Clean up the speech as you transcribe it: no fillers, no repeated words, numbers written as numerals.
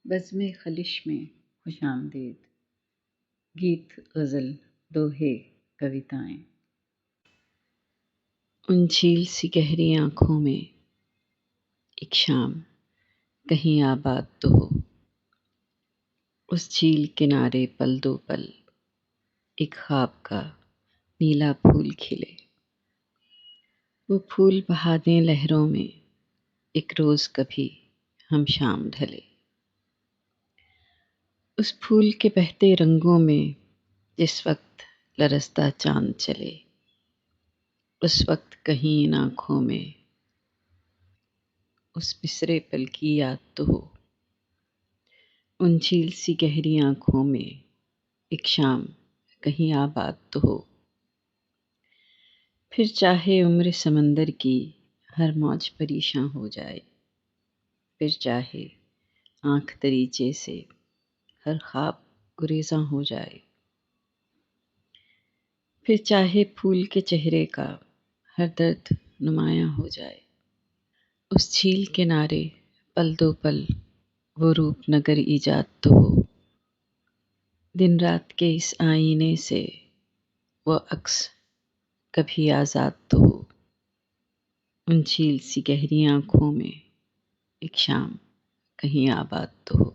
بزم خلش میں خوش آمدید، گیت غزل دوہے کویتائیں۔ ان جھیل سی گہری آنکھوں میں ایک شام کہیں آباد تو ہو، اس جھیل کنارے پل دو پل ایک خواب کا نیلا پھول کھلے، وہ پھول بہا دیں لہروں میں ایک روز کبھی ہم شام ڈھلے، اس پھول کے بہتے رنگوں میں جس وقت لرزتا چاند چلے، اس وقت کہیں ان آنکھوں میں اس بسرے پل کی یاد تو ہو، ان جھیل سی گہری آنکھوں میں ایک شام کہیں آباد تو ہو، پھر چاہے عمر سمندر کی ہر موج پریشاں ہو جائے، پھر چاہے آنکھ دریچے سے ہر خواب گریزاں ہو جائے، پھر چاہے پھول کے چہرے کا ہر درد نمایاں ہو جائے، اس جھیل کنارے پل دو پل وہ روپ نگر ایجاد تو ہو، دن رات کے اس آئینے سے وہ عکس کبھی آزاد تو ہو، ان جھیل سی گہری آنکھوں میں ایک شام کہیں آباد تو ہو۔